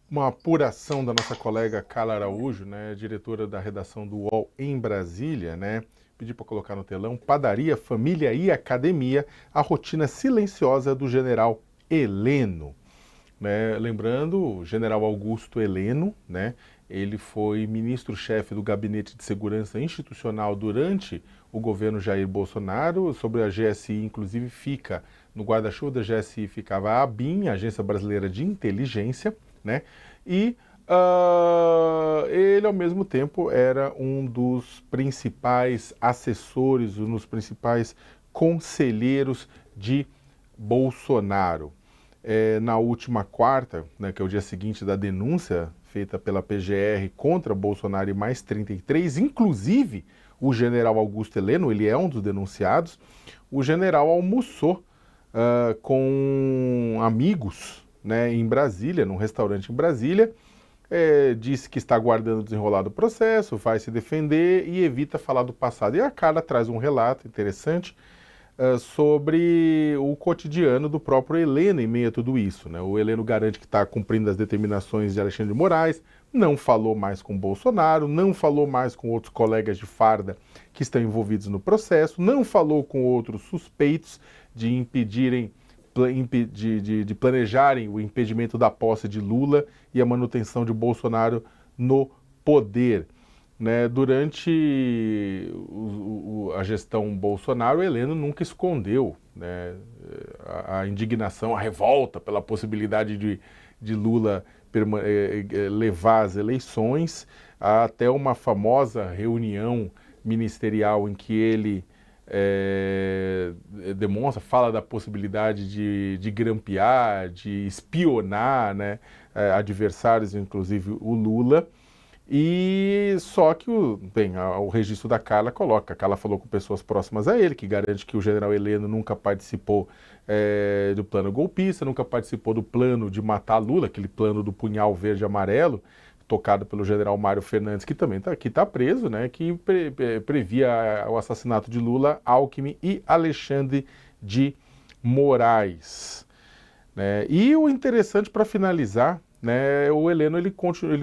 Uma apuração da nossa colega Carla Araújo, né, diretora da redação do UOL em Brasília, né? Pedi para colocar no telão: padaria, família e academia, a rotina silenciosa do general Heleno. Né? Lembrando, o general Augusto Heleno, né? Ele foi ministro-chefe do Gabinete de Segurança Institucional durante o governo Jair Bolsonaro. Sobre a GSI, inclusive, fica no guarda-chuva da GSI ficava a ABIN, a Agência Brasileira de Inteligência, né? E ele, ao mesmo tempo, era um dos principais assessores, um dos principais conselheiros de Bolsonaro. Na última quarta, né, que é o dia seguinte da denúncia feita pela PGR contra Bolsonaro e mais 33, inclusive o general Augusto Heleno, ele é um dos denunciados, o general almoçou com amigos, né, em Brasília, num restaurante em Brasília, disse que está aguardando o desenrolar do processo, vai se defender e evita falar do passado. E a Carla traz um relato interessante sobre o cotidiano do próprio Heleno em meio a tudo isso, né? O Heleno garante que está cumprindo as determinações de Alexandre de Moraes, não falou mais com Bolsonaro, não falou mais com outros colegas de farda que estão envolvidos no processo, não falou com outros suspeitos de impedirem de planejarem o impedimento da posse de Lula e a manutenção de Bolsonaro no poder. Né? Durante a gestão Bolsonaro, o Heleno nunca escondeu, né, a indignação, a revolta pela possibilidade de Lula levar as eleições, até uma famosa reunião ministerial em que ele demonstra, fala da possibilidade de grampear, de espionar, né, adversários, inclusive o Lula. E só que o registro da Carla coloca, a Carla falou com pessoas próximas a ele, que garante que o general Heleno nunca participou do plano golpista, nunca participou do plano de matar Lula, aquele plano do punhal verde e amarelo, tocado pelo general Mário Fernandes, que também está preso, né, que previa o assassinato de Lula, Alckmin e Alexandre de Moraes. Né? E o interessante, para finalizar, né, o Heleno ele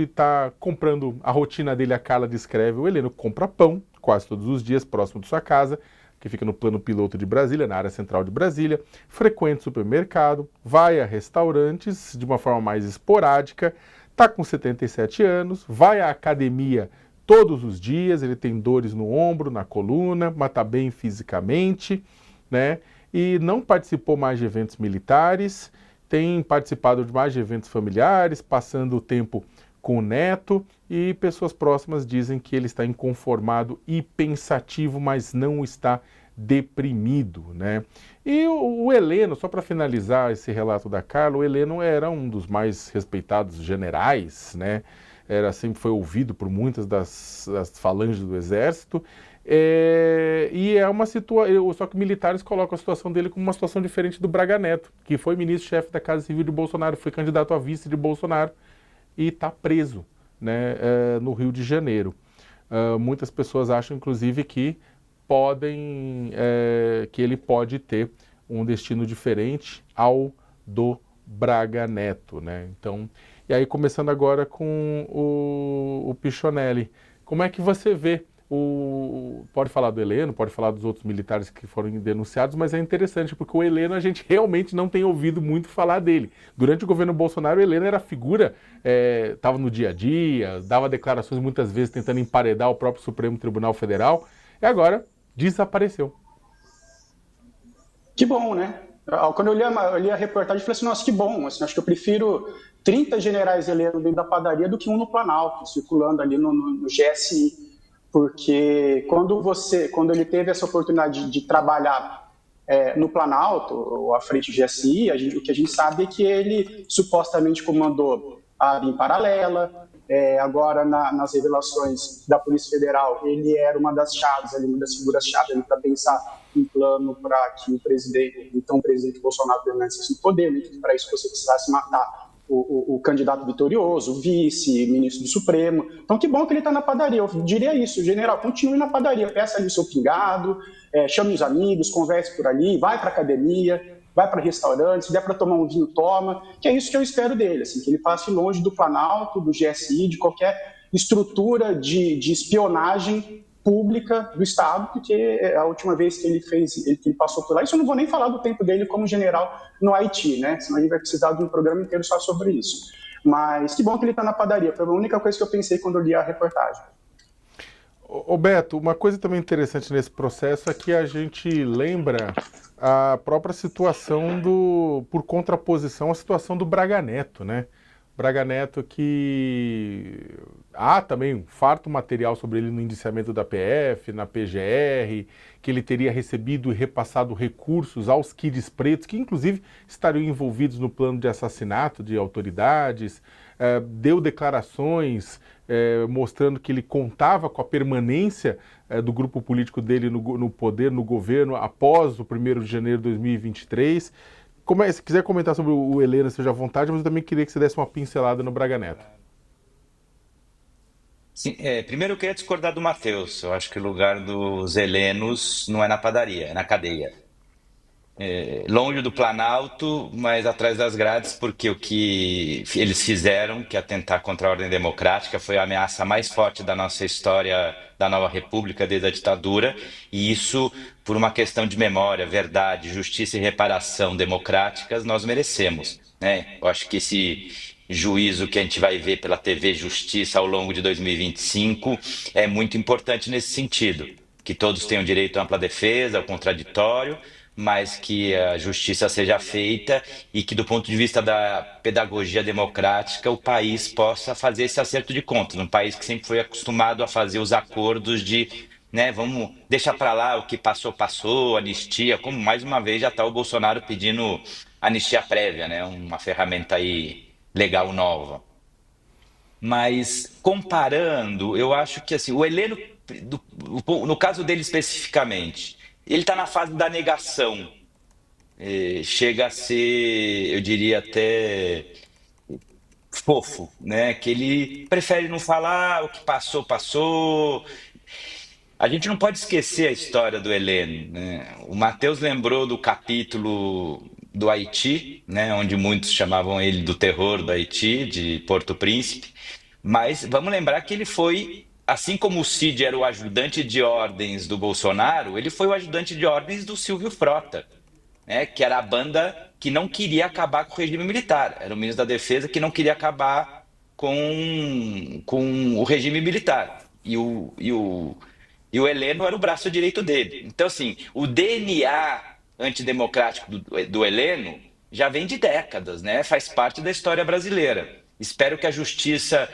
está comprando, a rotina dele, a Carla descreve, o Heleno compra pão quase todos os dias próximo de sua casa, que fica no plano piloto de Brasília, na área central de Brasília, frequenta o supermercado, vai a restaurantes de uma forma mais esporádica, está com 77 anos, vai à academia todos os dias, ele tem dores no ombro, na coluna, mas está bem fisicamente, né, e não participou mais de eventos militares, tem participado de mais de eventos familiares, passando o tempo com o neto, e pessoas próximas dizem que ele está inconformado e pensativo, mas não está deprimido, né? E o Heleno, só para finalizar esse relato da Carla, o Heleno era um dos mais respeitados generais, né? Sempre foi ouvido por muitas das falanges do Exército, e é uma situação, só que militares colocam a situação dele como uma situação diferente do Braga Neto, que foi ministro-chefe da Casa Civil de Bolsonaro, foi candidato a vice de Bolsonaro e está preso, né, no Rio de Janeiro. Muitas pessoas acham, inclusive, que que ele pode ter um destino diferente ao do Braga Neto, né? Então, e aí começando agora com o Pichonelli, como é que você vê pode falar do Heleno, pode falar dos outros militares que foram denunciados, mas é interessante porque o Heleno a gente realmente não tem ouvido muito falar dele. Durante o governo Bolsonaro, o Heleno era figura, estava no dia a dia, dava declarações muitas vezes tentando emparedar o próprio Supremo Tribunal Federal, e agora desapareceu. Que bom, né? Quando eu li a reportagem, eu falei assim, nossa, que bom, assim, acho que eu prefiro 30 generais Heleno dentro da padaria do que um no Planalto, circulando ali no GSI. Porque quando ele teve essa oportunidade de trabalhar no Planalto, ou à frente do GSI, o que a gente sabe é que ele supostamente comandou a ABIN paralela, agora nas revelações da Polícia Federal, ele era uma das chaves, uma das figuras-chave para pensar um plano para que o presidente Bolsonaro permanecesse no poder, né, que para isso você precisasse matar o candidato vitorioso, o vice, ministro do Supremo. Então, que bom que ele está na padaria. Eu diria isso, general, continue na padaria, peça ali o seu pingado, chame os amigos, converse por ali, vai para a academia. vai para restaurantes, se der para tomar um vinho, toma, que é isso que eu espero dele, assim, que ele passe longe do Planalto, do GSI, de qualquer estrutura de espionagem pública do Estado, porque a última vez que ele passou por lá, isso eu não vou nem falar do tempo dele como general no Haiti, né? Senão a gente vai precisar de um programa inteiro só sobre isso. Mas que bom que ele está na padaria, foi a única coisa que eu pensei quando eu li a reportagem. Ô Beto, uma coisa também interessante nesse processo é que a gente lembra a própria situação por contraposição à situação do Braga Neto, né? Braga Neto que há também um farto material sobre ele no indiciamento da PF, na PGR, que ele teria recebido e repassado recursos aos Kids Pretos, que inclusive estariam envolvidos no plano de assassinato de autoridades, deu declarações mostrando que ele contava com a permanência do grupo político dele no poder, no governo, após o 1º de janeiro de 2023. Se quiser comentar sobre o Heleno, seja à vontade, mas eu também queria que você desse uma pincelada no Braga Neto. Sim, primeiro eu queria discordar do Matheus. Eu acho que o lugar dos helenos não é na padaria, é na cadeia. Longe do Planalto, mas atrás das grades, porque o que eles fizeram, que é atentar contra a ordem democrática, foi a ameaça mais forte da nossa história da nova república desde a ditadura, e isso, por uma questão de memória, verdade, justiça e reparação democráticas, nós merecemos, né? Eu acho que esse juízo que a gente vai ver pela TV Justiça ao longo de 2025 é muito importante nesse sentido, que todos tenham direito à ampla defesa, ao contraditório, mas que a justiça seja feita e que, do ponto de vista da pedagogia democrática, o país possa fazer esse acerto de contas. Um país que sempre foi acostumado a fazer os acordos de, né, vamos deixar para lá o que passou, passou, anistia, como mais uma vez já está o Bolsonaro pedindo anistia prévia, né, uma ferramenta aí legal nova. Mas comparando, eu acho que assim, o Heleno, no caso dele especificamente, ele está na fase da negação. Chega a ser, eu diria até fofo, né? Que ele prefere não falar o que passou, passou. A gente não pode esquecer a história do Heleno, né? O Matheus lembrou do capítulo do Haiti, né? Onde muitos chamavam ele do terror do Haiti, de Porto Príncipe. Mas vamos lembrar que ele foi, assim como o Cid era o ajudante de ordens do Bolsonaro, ele foi o ajudante de ordens do Silvio Frota, né, que era a banda que não queria acabar com o regime militar. Era o ministro da Defesa que não queria acabar com o regime militar. E o Heleno era o braço direito dele. Então, assim, o DNA antidemocrático do Heleno já vem de décadas, né? Faz parte da história brasileira. Espero que a justiça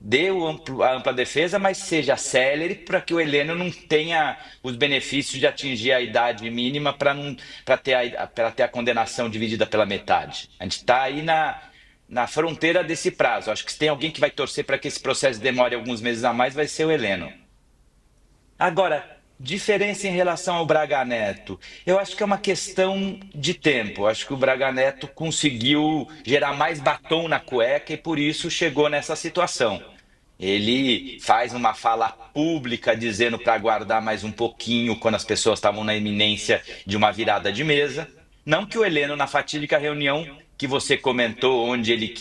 dê a ampla defesa, mas seja célere para que o Heleno não tenha os benefícios de atingir a idade mínima para ter a condenação dividida pela metade. A gente está aí na fronteira desse prazo. Acho que se tem alguém que vai torcer para que esse processo demore alguns meses a mais, vai ser o Heleno. Agora, diferença em relação ao Braga Neto. Eu acho que é uma questão de tempo. Eu acho que o Braga Neto conseguiu gerar mais batom na cueca e por isso chegou nessa situação. Ele faz uma fala pública dizendo para aguardar mais um pouquinho quando as pessoas estavam na iminência de uma virada de mesa. Não que o Heleno, na fatídica reunião que você comentou, onde ele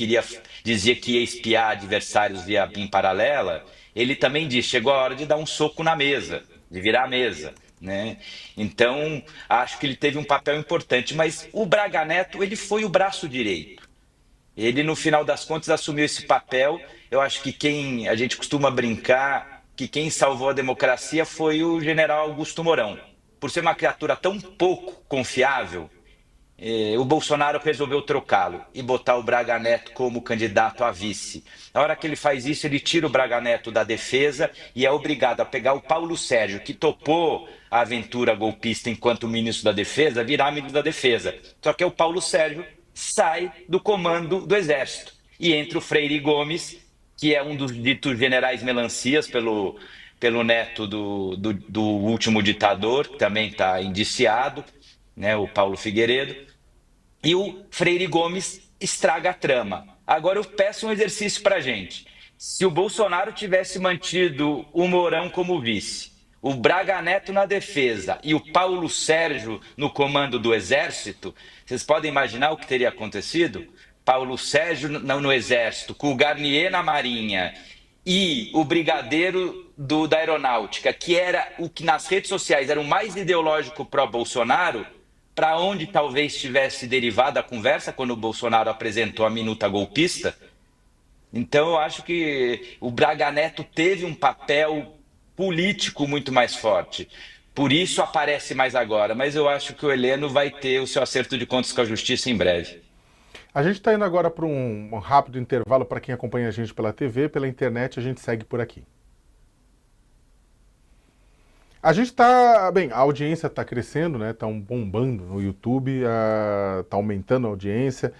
dizia que ia espiar adversários via BIM paralela, ele também disse, chegou a hora de dar um soco na mesa, de virar a mesa, né? Então, acho que ele teve um papel importante, mas o Braga Neto, ele foi o braço direito. Ele, no final das contas, assumiu esse papel. Eu acho que a gente costuma brincar que quem salvou a democracia foi o general Augusto Mourão. Por ser uma criatura tão pouco confiável, o Bolsonaro resolveu trocá-lo e botar o Braga Neto como candidato a vice. Na hora que ele faz isso, ele tira o Braga Neto da defesa e é obrigado a pegar o Paulo Sérgio, que topou a aventura golpista enquanto ministro da Defesa, virar ministro da Defesa. Só que o Paulo Sérgio sai do comando do Exército e entra o Freire Gomes, que é um dos ditos generais melancias pelo neto do último ditador, que também está indiciado, né, o Paulo Figueiredo. E o Freire Gomes estraga a trama. Agora eu peço um exercício para a gente. Se o Bolsonaro tivesse mantido o Mourão como vice, o Braga Neto na defesa e o Paulo Sérgio no comando do Exército, vocês podem imaginar o que teria acontecido? Paulo Sérgio no Exército, com o Garnier na Marinha e o brigadeiro da Aeronáutica, que era o que nas redes sociais era o mais ideológico pró-Bolsonaro, para onde talvez tivesse derivado a conversa quando o Bolsonaro apresentou a minuta golpista. Então eu acho que o Braga Neto teve um papel político muito mais forte. Por isso aparece mais agora. Mas eu acho que o Heleno vai ter o seu acerto de contas com a justiça em breve. A gente está indo agora para um rápido intervalo para quem acompanha a gente pela TV, pela internet, a gente segue por aqui. A gente está, bem, a audiência está crescendo, né? Está bombando no YouTube, está aumentando a audiência.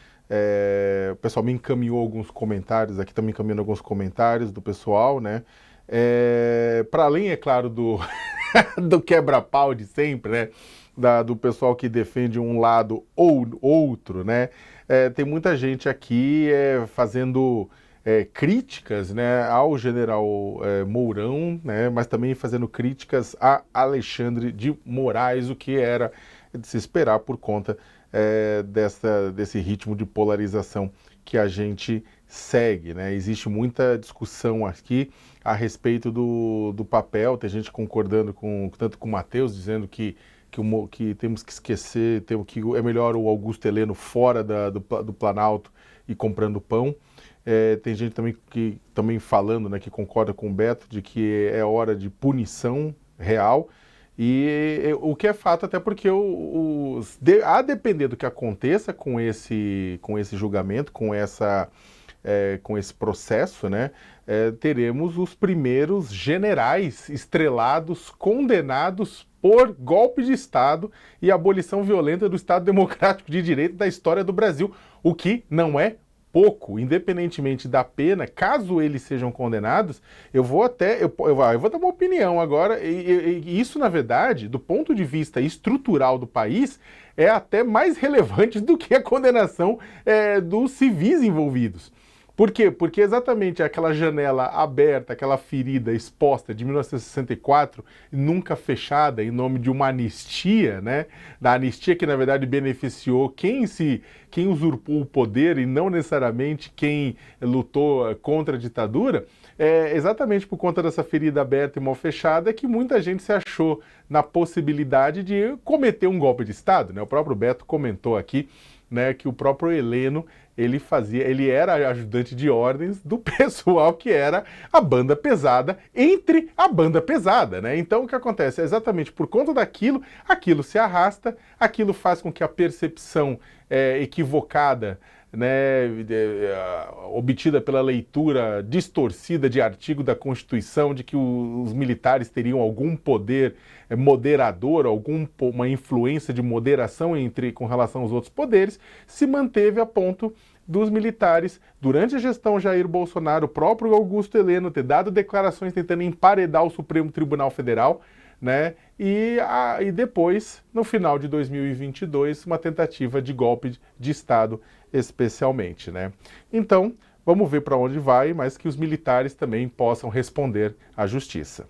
O pessoal me encaminhou alguns comentários, aqui estão me encaminhando alguns comentários do pessoal, né? Para além, é claro, do, do quebra-pau de sempre, né? Do pessoal que defende um lado ou outro, né? Tem muita gente aqui fazendo críticas, né, ao general Mourão, né, mas também fazendo críticas a Alexandre de Moraes, o que era de se esperar por conta desse ritmo de polarização que a gente segue, né? Existe muita discussão aqui a respeito do papel, tem gente concordando tanto com o Matheus, dizendo que temos que esquecer, que é melhor o Augusto Heleno fora do Planalto e comprando pão. Tem gente também falando, né, que concorda com o Beto, de que é hora de punição real. E o que é fato, até porque a depender do que aconteça com esse julgamento, com esse processo, né, teremos os primeiros generais estrelados condenados por golpe de Estado e abolição violenta do Estado Democrático de Direito da história do Brasil, o que não é pouco, independentemente da pena. Caso eles sejam condenados, eu vou dar uma opinião agora, e isso, na verdade, do ponto de vista estrutural do país, é até mais relevante do que a condenação dos civis envolvidos. Por quê? Porque exatamente aquela janela aberta, aquela ferida exposta de 1964, nunca fechada, em nome de uma anistia, né? Da anistia que, na verdade, beneficiou quem usurpou o poder e não necessariamente quem lutou contra a ditadura. Exatamente por conta dessa ferida aberta e mal fechada que muita gente se achou na possibilidade de cometer um golpe de Estado, né? O próprio Beto comentou aqui, né, que o próprio Heleno, ele era ajudante de ordens do pessoal que era a banda pesada, entre a banda pesada, né? Então o que acontece? Exatamente por conta daquilo, aquilo se arrasta, aquilo faz com que a percepção equivocada, né, obtida pela leitura distorcida de artigo da Constituição, de que os militares teriam algum poder moderador, uma influência de moderação com relação aos outros poderes, se manteve a ponto dos militares, durante a gestão Jair Bolsonaro, o próprio Augusto Heleno ter dado declarações tentando emparedar o Supremo Tribunal Federal, né? E depois, no final de 2022, uma tentativa de golpe de Estado, especialmente, né? Então, vamos ver para onde vai, mas que os militares também possam responder à justiça.